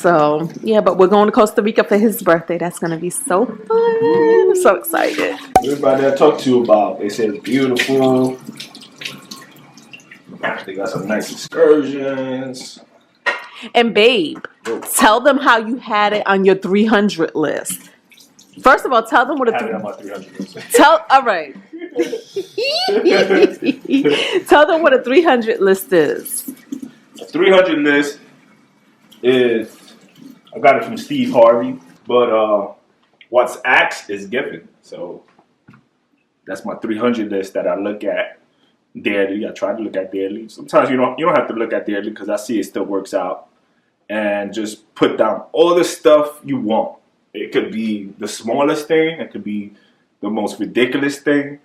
So, yeah, but we're going to Costa Rica for his birthday. That's going to be so fun. I'm so excited. Everybody I talked to about, they said it's beautiful. They got some nice excursions. And babe, tell them how you had it on your 300 list. First of all, tell them what a 300 list. All right. Tell them what a 300 list is. A 300 list is, I got it from Steve Harvey, but what's asked is given. So that's my 300 list that I look at daily. I try to look at daily. Sometimes you don't have to look at daily because I see it still works out. And just put down all the stuff you want. It could be the smallest thing. It could be the most ridiculous thing.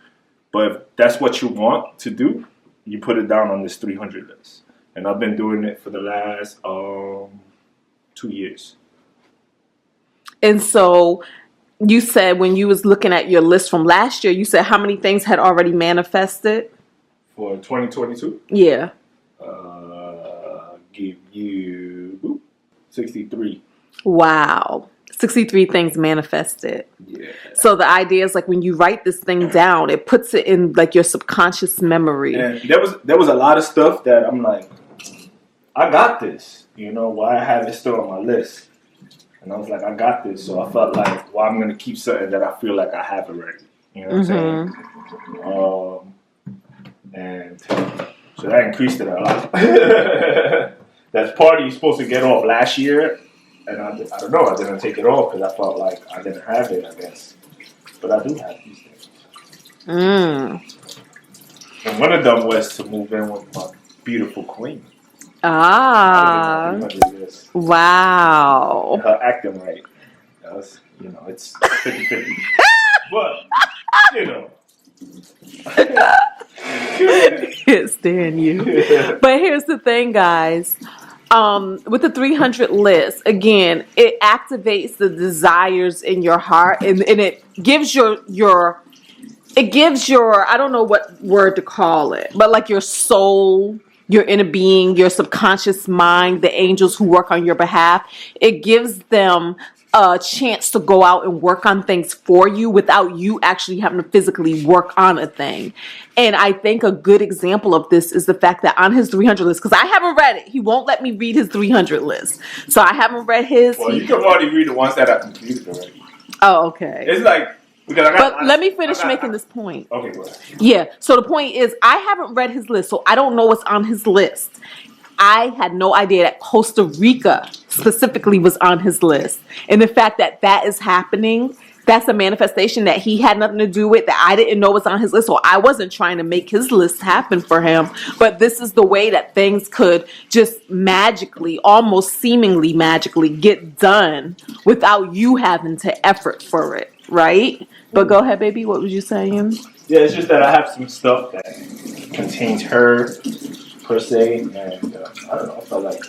But if that's what you want to do, you put it down on this 300 list. And I've been doing it for the last 2 years. And so you said when you was looking at your list from last year, you said how many things had already manifested? For 2022? Yeah. Give you 63. Wow. 63 things manifested. Yeah. So the idea is like when you write this thing down, it puts it in like your subconscious memory. And there was a lot of stuff that I'm like, I got this. You know, why I have it still on my list. And I was like, I got this. So I felt like, well, I'm going to keep something that I feel like I have already. You know what I'm saying? And so that increased it a lot. That party you're supposed to get off last year. And I don't know, I didn't take it off because I felt like I didn't have it, I guess. But I do have these things. And one of them was to move in with my beautiful queen. Ah. Wow. And her acting right. That was, it's 50-50. But, Can't stand you. But here's the thing, guys. With the 300 list, again, it activates the desires in your heart, and it gives your I don't know what word to call it, but like your soul, your inner being, your subconscious mind, the angels who work on your behalf, it gives them a chance to go out and work on things for you without you actually having to physically work on a thing. And I think a good example of this is the fact that on his 300 list, because I haven't read it, he won't let me read his 300 list. So I haven't read his. Well, you can already read the ones that I completed already. Oh, okay. It's like, because but let me finish making this point. Okay, go ahead. Yeah. So the point is, I haven't read his list, so I don't know what's on his list. I had no idea that Costa Rica specifically was on his list. And the fact that that is happening, that's a manifestation that he had nothing to do with, that I didn't know was on his list. So I wasn't trying to make his list happen for him. But this is the way that things could just magically, almost seemingly magically get done without you having to effort for it, right? But go ahead, baby. What was you saying? Yeah, it's just that I have some stuff that contains her, per se, and I don't know, I felt like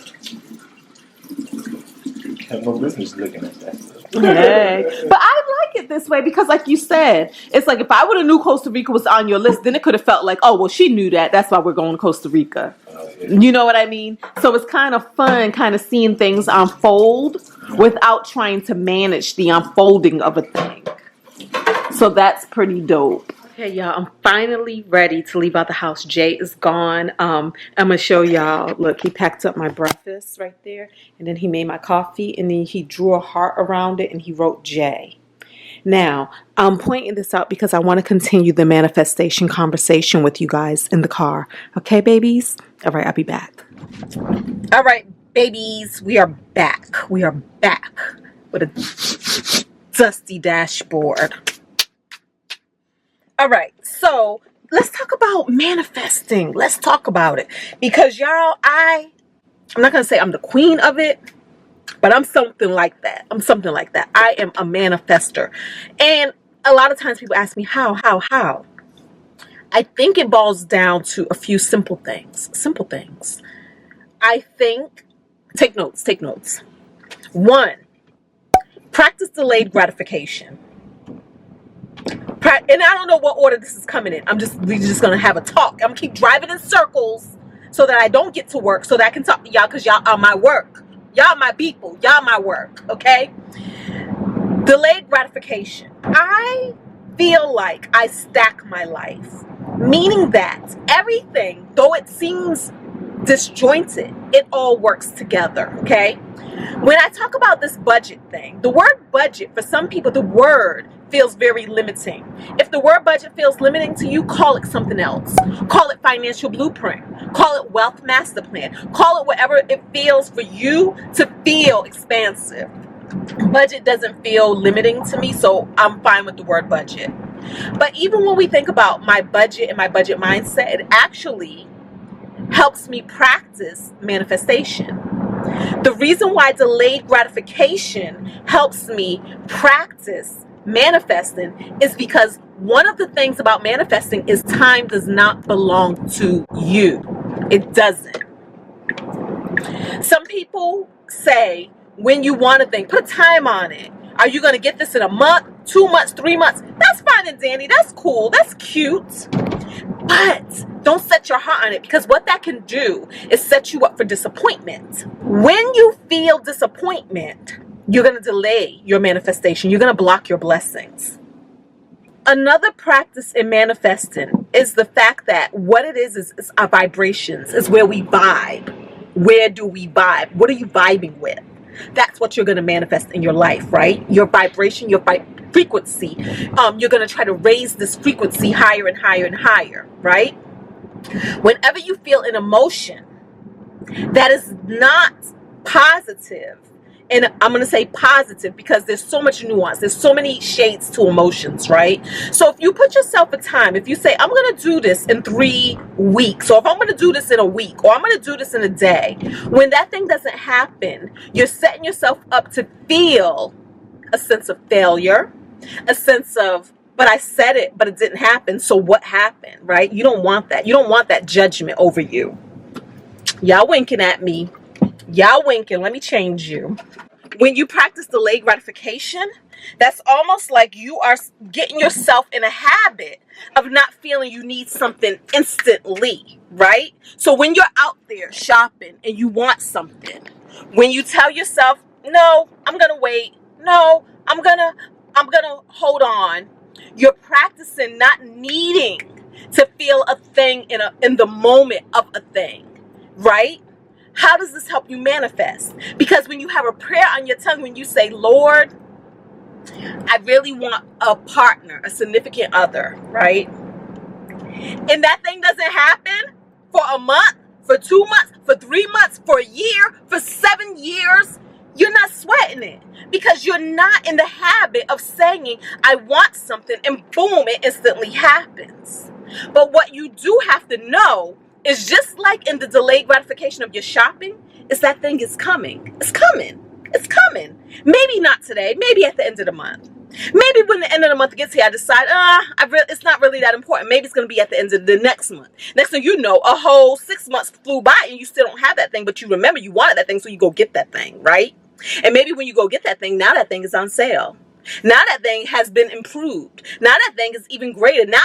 I have no business looking at that stuff. Hey. But I like it this way because, like you said, it's like if I would have knew Costa Rica was on your list, then it could have felt like, oh, well, she knew that. That's why we're going to Costa Rica. Yeah. You know what I mean? So it's kind of fun kind of seeing things unfold without trying to manage the unfolding of a thing. So that's pretty dope. Okay, y'all, I'm finally ready to leave out the house. Jay is gone. I'm going to show y'all. Look, he packed up my breakfast right there. And then he made my coffee. And then he drew a heart around it. And he wrote Jay. Now, I'm pointing this out because I want to continue the manifestation conversation with you guys in the car. Okay, babies? All right, I'll be back. All right, babies. We are back. We are back with a dusty dashboard. All right, so let's talk about manifesting. Let's talk about it. Because y'all, I'm not going to say I'm the queen of it, but I'm something like that. I am a manifester. And a lot of times people ask me, how? I think it boils down to a few simple things. I think, take notes. 1, practice delayed gratification. And I don't know what order this is coming in. We're just going to have a talk. I'm going to keep driving in circles so that I don't get to work, so that I can talk to y'all because y'all are my work. Y'all my people. Y'all my work. Okay? Delayed gratification. I feel like I stack my life, meaning that everything, though it seems disjointed, it all works together. Okay? When I talk about this budget thing, the word budget, for some people, the word feels very limiting. If the word budget feels limiting to you, call it something else. Call it financial blueprint. Call it wealth master plan. Call it whatever it feels for you to feel expansive. Budget doesn't feel limiting to me, so I'm fine with the word budget. But even when we think about my budget and my budget mindset, it actually helps me practice manifestation. The reason why delayed gratification helps me practice manifesting is because one of the things about manifesting is time does not belong to you. It doesn't. Some people say when you want a thing, put a time on it. Are you going to get this in a month, 2 months, 3 months? That's fine and dandy. That's cool. That's cute. But don't set your heart on it, because what that can do is set you up for disappointment. When you feel disappointment, you're going to delay your manifestation. You're going to block your blessings. Another practice in manifesting is the fact that what it is our vibrations, is where we vibe. Where do we vibe? What are you vibing with? That's what you're going to manifest in your life, right? Your vibration, your frequency. You're going to try to raise this frequency higher and higher and higher, right? Whenever you feel an emotion that is not positive, and I'm going to say positive because there's so much nuance, there's so many shades to emotions, right? So if you put yourself a time, if you say, I'm going to do this in 3 weeks, or if I'm going to do this in a week, or I'm going to do this in a day, when that thing doesn't happen, you're setting yourself up to feel a sense of failure, a sense of, but I said it, but it didn't happen, so what happened, right? You don't want that. You don't want that judgment over you. Y'all winking at me. Y'all winking. Let me change you. When you practice delayed gratification, that's almost like you are getting yourself in a habit of not feeling you need something instantly, right? So when you're out there shopping and you want something, when you tell yourself, no, I'm going to wait. No, I'm going to hold on. You're practicing not needing to feel a thing in the moment of a thing, right? How does this help you manifest? Because when you have a prayer on your tongue, when you say, Lord, I really want a partner, a significant other, right? And that thing doesn't happen for a month, for 2 months, for 3 months, for a year, for 7 years, you're not sweating it, because you're not in the habit of saying, I want something, and boom, it instantly happens. But what you do have to know is, just like in the delayed gratification of your shopping, is that thing is coming. It's coming. It's coming. Maybe not today. Maybe at the end of the month. Maybe when the end of the month gets here, I decide, it's not really that important. Maybe it's going to be at the end of the next month. Next thing you know, a whole 6 months flew by and you still don't have that thing, but you remember you wanted that thing, so you go get that thing, right? And maybe when you go get that thing, now that thing is on sale. Now that thing has been improved. Now that thing is even greater. Now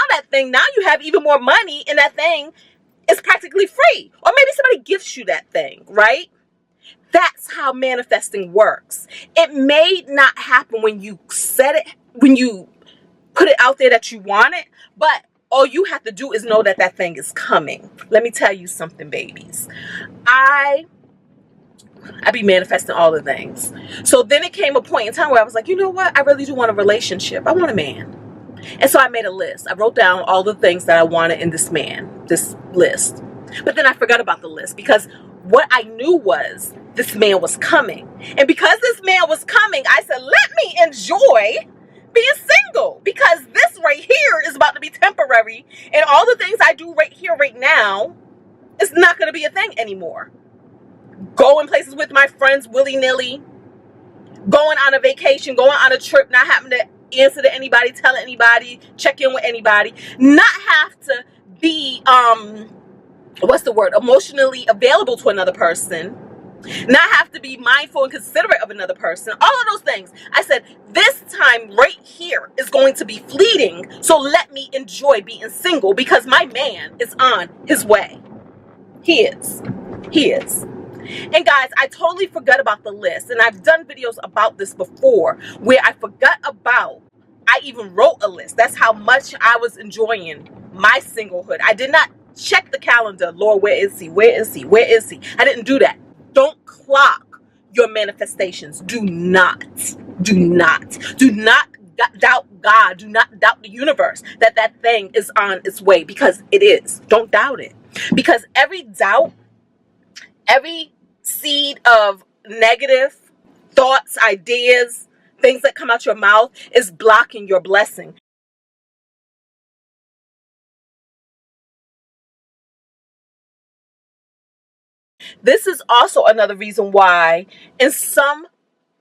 you have even more money, and that thing is practically free. Or maybe somebody gifts you that thing, right? That's how manifesting works. It may not happen when you said it, when you put it out there that you want it, but all you have to do is know that that thing is coming. Let me tell you something, babies. I be manifesting all the things. So then it came a point in time where I was like, you know what? I really do want a relationship. I want a man. And so I made a list. I wrote down all the things that I wanted in this list. But then I forgot about the list, because what I knew was this man was coming. And because this man was coming, I said, let me enjoy being single, because this right here is about to be temporary. And all the things I do right here, right now, is not going to be a thing anymore. Going places with my friends willy-nilly, going on a vacation, going on a trip, not having to answer to anybody, tell anybody, check in with anybody, not have to be, emotionally available to another person, not have to be mindful and considerate of another person, all of those things. I said, this time right here is going to be fleeting, so let me enjoy being single, because my man is on his way. He is. And guys, I totally forgot about the list. And I've done videos about this before where I forgot about, I even wrote a list. That's how much I was enjoying my singlehood. I did not check the calendar. Lord, where is he? Where is he? Where is he? I didn't do that. Don't clock your manifestations. Do not doubt God. Do not doubt the universe that that thing is on its way, because it is. Don't doubt it. Because every doubt, every seed of negative thoughts, ideas, things that come out your mouth is blocking your blessing. This is also another reason why in some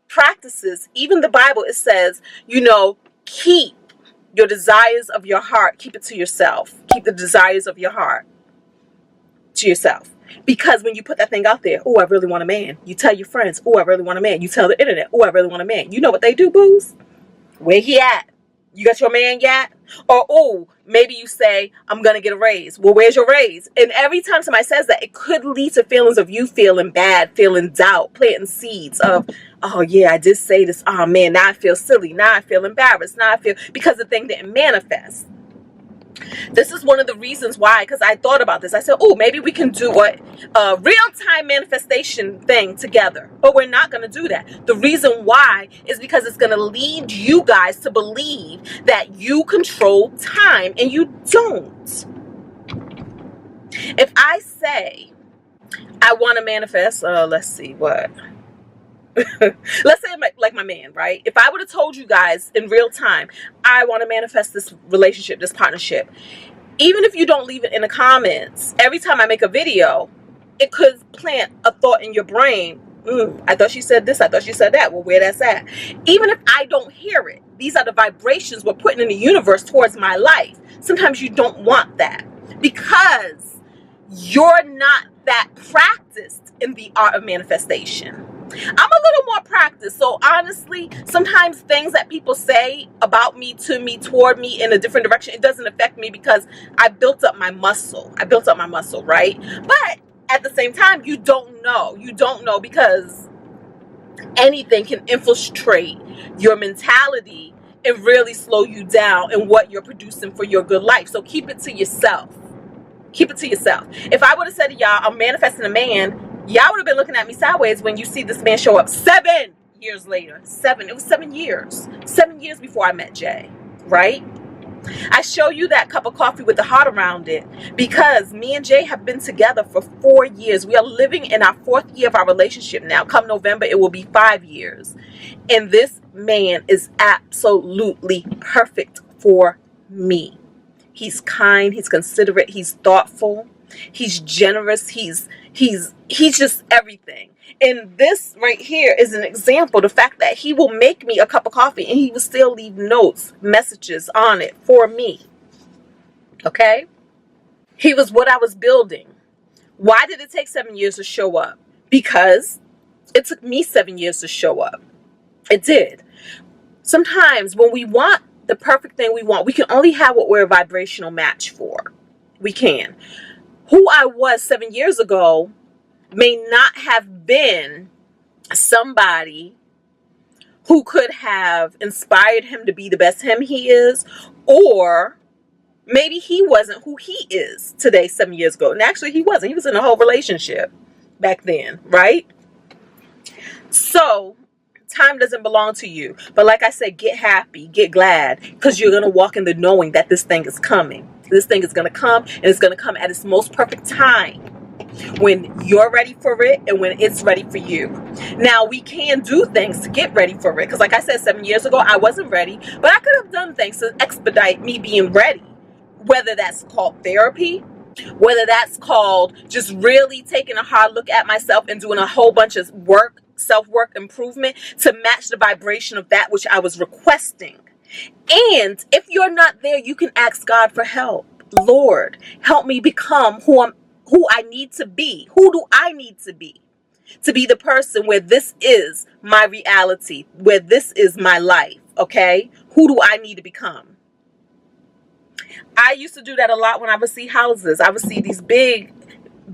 practices, even the Bible, it says, keep your desires of your heart, keep it to yourself. Keep the desires of your heart to yourself. Because when you put that thing out there, oh, I really want a man. You tell your friends, oh, I really want a man. You tell the internet, oh, I really want a man. You know what they do, booze? Where he at? You got your man yet? Or, oh, maybe you say, I'm going to get a raise. Well, where's your raise? And every time somebody says that, it could lead to feelings of you feeling bad, feeling doubt, planting seeds of, oh, yeah, I did say this. Oh, man, now I feel silly. Now I feel embarrassed. Now I feel, because the thing didn't manifest. This is one of the reasons why, because I thought about this. I said, oh, maybe we can do a real-time manifestation thing together. But we're not going to do that. The reason why is because it's going to lead you guys to believe that you control time, and you don't. If I say, I want to manifest, let's see, what? Let's say like my man, right? If I would have told you guys in real time, I want to manifest this relationship, this partnership, even if you don't leave it in the comments, every time I make a video, it could plant a thought in your brain. I thought she said this, I thought she said that. Well, where that's at. Even if I don't hear it, these are the vibrations we're putting in the universe towards my life. Sometimes you don't want that because you're not that practiced in the art of manifestation. I'm a little more practiced. So honestly, sometimes things that people say about me, to me, toward me in a different direction, it doesn't affect me because I built up my muscle. Right? But at the same time, you don't know. You don't know, because anything can infiltrate your mentality and really slow you down in what you're producing for your good life. So keep it to yourself. Keep it to yourself. If I would have said to y'all, I'm manifesting a man, y'all would have been looking at me sideways when you see this man show up 7 years later. It was 7 years. 7 years before I met Jay, right? I show you that cup of coffee with the heart around it because me and Jay have been together for 4 years. We are living in our 4th year of our relationship now. Come November, it will be 5 years. And this man is absolutely perfect for me. He's kind, he's considerate, he's thoughtful, he's generous, he's just everything. And this right here is an example, the fact that he will make me a cup of coffee and he will still leave notes, messages on it for me. Okay? He was what I was building. Why did it take 7 years to show up? Because it took me 7 years to show up. It did. Sometimes when we want the perfect thing we want, we can only have what we're a vibrational match for. We can. Who I was 7 years ago may not have been somebody who could have inspired him to be the best him he is, or maybe he wasn't who he is today 7 years ago. And actually he wasn't. He was in a whole relationship back then, right? So time doesn't belong to you. But like I said, get happy, get glad, because you're going to walk in the knowing that this thing is coming. This thing is going to come, and it's going to come at its most perfect time when you're ready for it and when it's ready for you. Now, we can do things to get ready for it, because like I said, 7 years ago, I wasn't ready, but I could have done things to expedite me being ready, whether that's called therapy, whether that's called just really taking a hard look at myself and doing a whole bunch of work, self-work improvement to match the vibration of that which I was requesting. And if you're not there, you can ask God for help. Lord, help me become who I need to be. Who do I need to be the person where this is my reality, where this is my life? Okay, who do I need to become? I used to do that a lot when I would see houses. I would see these big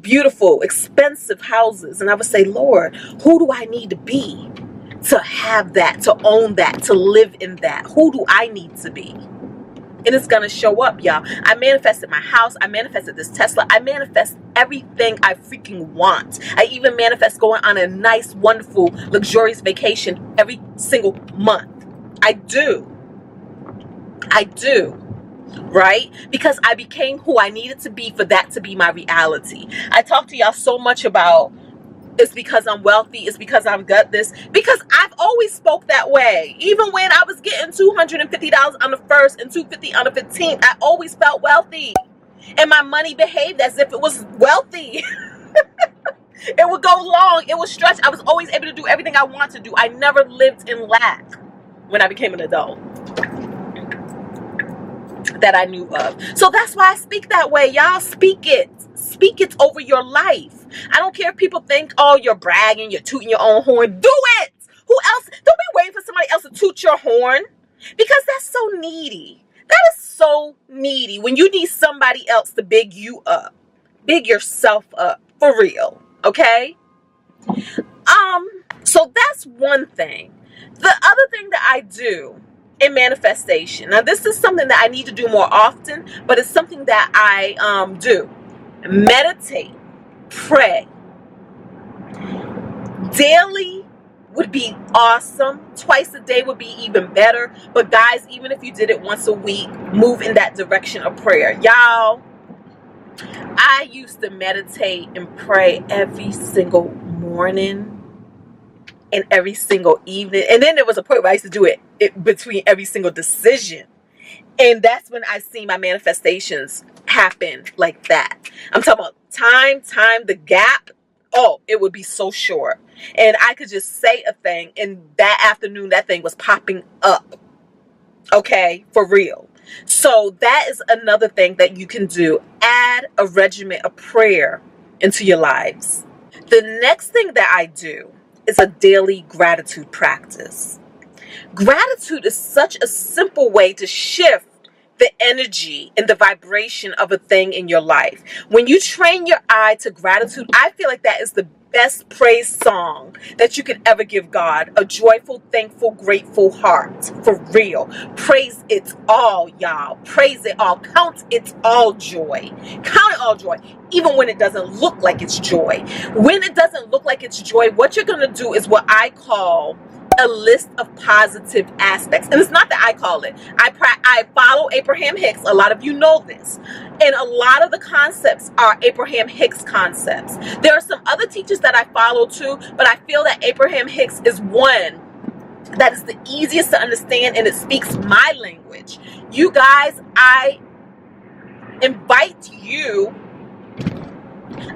beautiful, expensive houses. And I would say, Lord, who do I need to be to have that, to own that, to live in that? Who do I need to be? And it's going to show up, y'all. I manifested my house. I manifested this Tesla. I manifest everything I freaking want. I even manifest going on a nice, wonderful, luxurious vacation every single month. I do. Right? Because I became who I needed to be for that to be my reality. I talk to y'all so much about it's because I'm wealthy, it's because I've got this, because I've always spoke that way. Even when I was getting $250 on the 1st and $250 on the 15th, I always felt wealthy. And my money behaved as if it was wealthy. It would go long, it would stretch. I was always able to do everything I wanted to do. I never lived in lack when I became an adult that I knew of. So that's why I speak that way. Y'all speak it. Speak it over your life. I don't care if people think, oh, you're bragging, you're tooting your own horn. Do it. Who else? Don't be waiting for somebody else to toot your horn, because that's so needy. That is so needy when you need somebody else to big you up. Big yourself up. For real. Okay? So that's one thing. The other thing that I do in manifestation. Now, this is something that I need to do more often, but it's something that I do. Meditate, pray. Daily would be awesome. Twice a day would be even better. But guys, even if you did it once a week, move in that direction of prayer. Y'all, I used to meditate and pray every single morning and every single evening. And then there was a point where I used to do it between every single decision. And that's when I see my manifestations happen like that. I'm talking about time, the gap. Oh, it would be so short. And I could just say a thing, and that afternoon, that thing was popping up. Okay, for real. So that is another thing that you can do. Add a regimen of prayer into your lives. The next thing that I do is a daily gratitude practice. Gratitude is such a simple way to shift the energy and the vibration of a thing in your life. When you train your eye to gratitude, I feel like that is the best praise song that you could ever give God. A joyful, thankful, grateful heart. For real. Praise it all, y'all. Praise it all. Count it all joy. Count it all joy. Even when it doesn't look like it's joy. When it doesn't look like it's joy, what you're going to do is what I call a list of positive aspects. And it's not that I call it. I follow Abraham-Hicks. A lot of you know this. And a lot of the concepts are Abraham-Hicks concepts. There are some other teachers that I follow too, but I feel that Abraham-Hicks is one that is the easiest to understand, and it speaks my language. You guys, I invite you,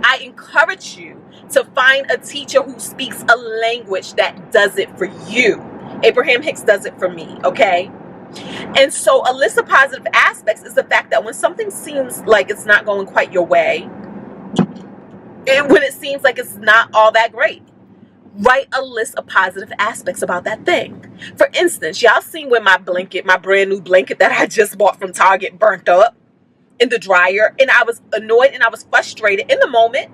I encourage you to find a teacher who speaks a language that does it for you. Abraham-Hicks does it for me, okay? And so a list of positive aspects is the fact that when something seems like it's not going quite your way, and when it seems like it's not all that great, write a list of positive aspects about that thing. For instance, y'all seen when my brand new blanket that I just bought from Target burnt up in the dryer, and I was annoyed and I was frustrated in the moment.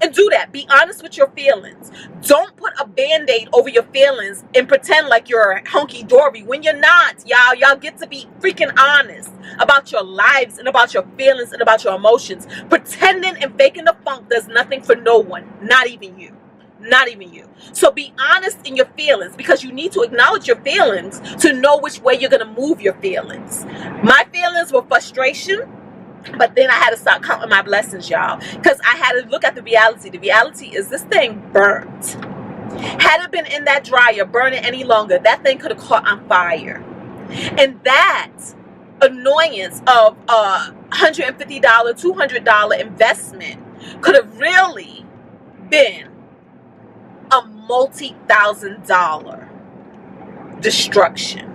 And do that. Be honest with your feelings. Don't put a band-aid over your feelings and pretend like you're hunky-dory when you're not, y'all. Y'all get to be freaking honest about your lives and about your feelings and about your emotions. Pretending and faking the funk does nothing for no one. Not even you. Not even you. So be honest in your feelings, because you need to acknowledge your feelings to know which way you're going to move your feelings. My feelings were frustration. But then I had to start counting my blessings, y'all, because I had to look at the reality. The reality is this thing burnt. Had it been in that dryer burning any longer, that thing could have caught on fire. And that annoyance of a $150, $200 investment could have really been a multi-$1,000 destruction.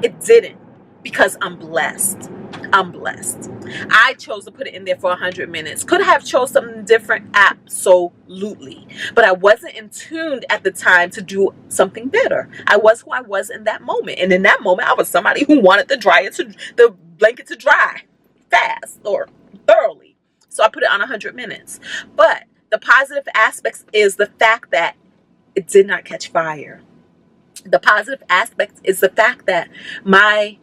It didn't, because I'm blessed. I'm blessed. I chose to put it in there for 100 minutes. Could have chose something different, absolutely. But I wasn't in tune at the time to do something better. I was who I was in that moment. And in that moment, I was somebody who wanted the blanket to dry fast or thoroughly. So so I put it on 100 minutes. But the positive aspects is the fact that it did not catch fire. The positive aspect is the fact that my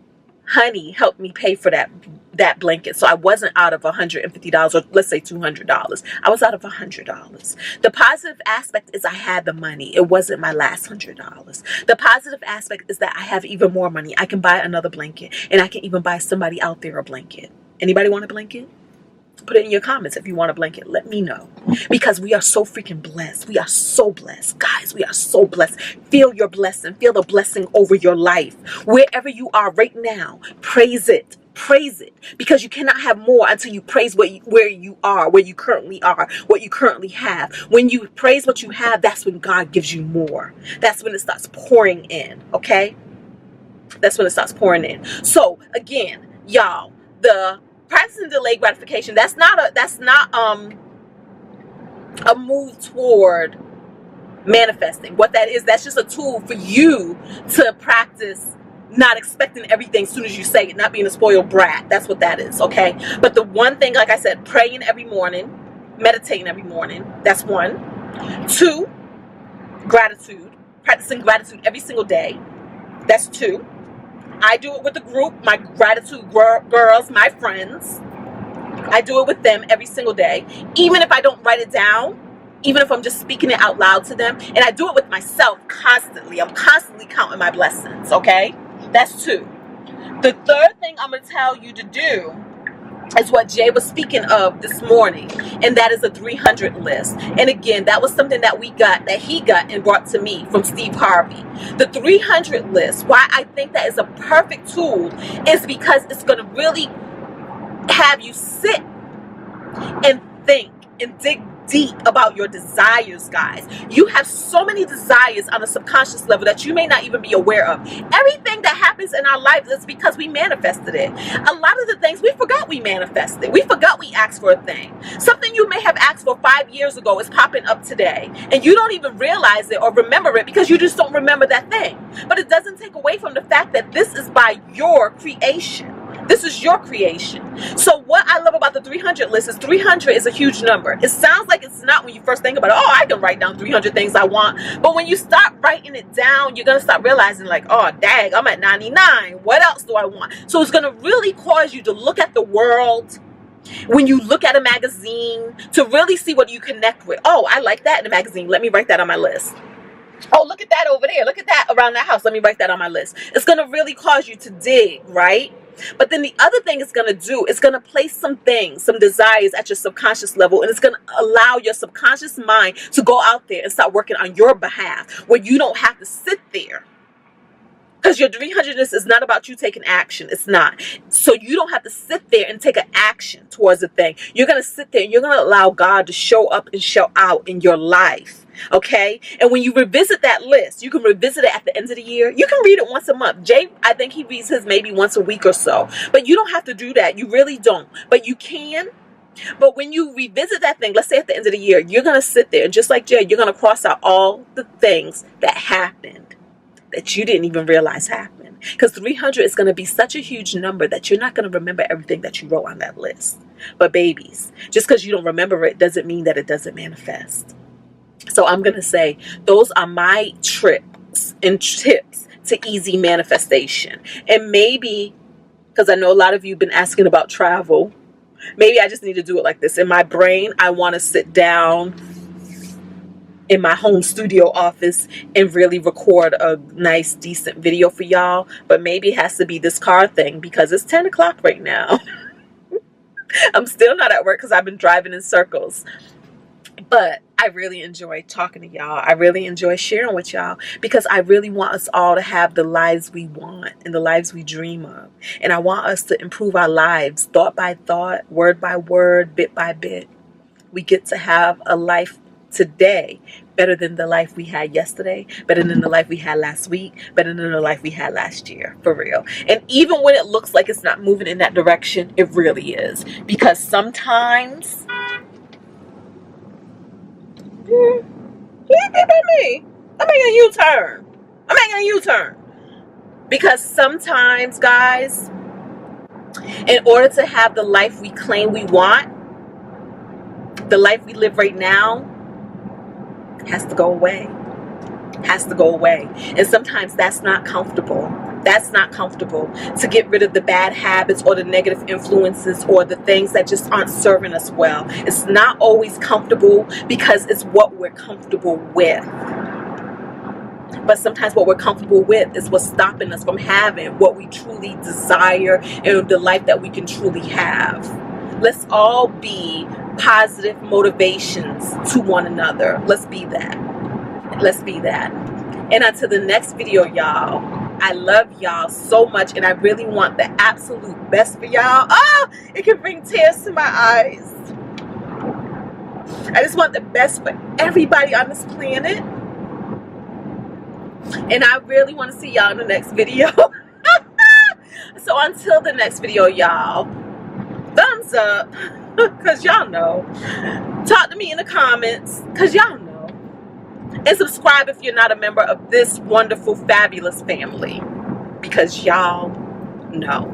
honey helped me pay for that blanket. So I wasn't out of $150 or let's say $200. I was out of $100. The positive aspect is I had the money. It wasn't my last $100. The positive aspect is that I have even more money. I can buy another blanket, and I can even buy somebody out there a blanket. Anybody want a blanket? Put it in your comments if you want a blanket. Let me know. Because we are so freaking blessed. We are so blessed. Guys, we are so blessed. Feel your blessing. Feel the blessing over your life. Wherever you are right now, praise it. Praise it. Because you cannot have more until you praise where you are, where you currently are, what you currently have. When you praise what you have, that's when God gives you more. That's when it starts pouring in. Okay? That's when it starts pouring in. So, again, y'all, the practicing delayed gratification, that's not a move toward manifesting. What that is, that's just a tool for you to practice not expecting everything as soon as you say it, not being a spoiled brat. That's what that is, okay? But the one thing, like I said, praying every morning, meditating every morning, that's 1. 2, gratitude, practicing gratitude every single day, that's 2. I do it with the group, my gratitude girls, my friends. I do it with them every single day. Even if I don't write it down, even if I'm just speaking it out loud to them. And I do it with myself constantly. I'm constantly counting my blessings, okay? That's 2. The third thing I'm going to tell you to do is what Jay was speaking of this morning, and that is a 300 list. And again, that was something that he got and brought to me from Steve Harvey. The 300 list, why I think that is a perfect tool is because it's going to really have you sit and think and dig deep about your desires, guys. You have so many desires on a subconscious level that you may not even be aware of. Everything that happens in our lives is because we manifested it. A lot of the things we forgot we manifested. We forgot we asked for a thing. Something you may have asked for 5 years ago is popping up today, and you don't even realize it or remember it because you just don't remember that thing. But it doesn't take away from the fact that this is by your creation. This is your creation. So what I love about the 300 list is 300 is a huge number. It sounds like it's not when you first think about it. Oh, I can write down 300 things I want. But when you start writing it down, you're going to start realizing like, oh, dang, I'm at 99. What else do I want? So it's going to really cause you to look at the world. When you look at a magazine, to really see what you connect with. Oh, I like that in a magazine. Let me write that on my list. Oh, look at that over there. Look at that around that house. Let me write that on my list. It's going to really cause you to dig, right? But then the other thing it's going to do is going to place some things, some desires at your subconscious level, and it's going to allow your subconscious mind to go out there and start working on your behalf where you don't have to sit there. Because your 300ness is not about you taking action. It's not. So you don't have to sit there and take an action towards a thing. You're going to sit there and you're going to allow God to show up and show out in your life. Okay? And when you revisit that list, you can revisit it at the end of the year. You can read it once a month. Jay, I think he reads his maybe once a week or so. But you don't have to do that. You really don't. But you can. But when you revisit that thing, let's say at the end of the year, you're going to sit there and just like Jay, you're going to cross out all the things that happened that you didn't even realize happened. Because 300 is going to be such a huge number that you're not going to remember everything that you wrote on that list. But babies, just because you don't remember it doesn't mean that it doesn't manifest. So I'm going to say those are my tricks and tips to easy manifestation. And maybe, because I know a lot of you have been asking about travel, maybe I just need to do it like this. In my brain, I want to sit down in my home studio office and really record a nice, decent video for y'all. But maybe it has to be this car thing because it's 10 o'clock right now. I'm still not at work because I've been driving in circles. But I really enjoy talking to y'all. I really enjoy sharing with y'all because I really want us all to have the lives we want and the lives we dream of. And I want us to improve our lives thought by thought, word by word, bit by bit. We get to have a life today better than the life we had yesterday, better than the life we had last week, better than the life we had last year, for real. And even when it looks like it's not moving in that direction, it really is. Because sometimes... I'm making a U-turn. Because sometimes, guys, in order to have the life we claim we want, The life we live right now has to go away. Has to go away. And sometimes that's not comfortable. That's not comfortable, to get rid of the bad habits or the negative influences or the things that just aren't serving us well. It's not always comfortable because it's what we're comfortable with. But sometimes what we're comfortable with is what's stopping us from having what we truly desire and the life that we can truly have. Let's all be positive motivations to one another. Let's be that. Let's be that. And until the next video, y'all, I love y'all so much, and I really want the absolute best for y'all. Oh, it can bring tears to my eyes. I just want the best for everybody on this planet. And I really want to see y'all in the next video. So until the next video, y'all, thumbs up, because y'all know. Talk to me in the comments, because y'all know. And subscribe if you're not a member of this wonderful, fabulous family, because y'all know.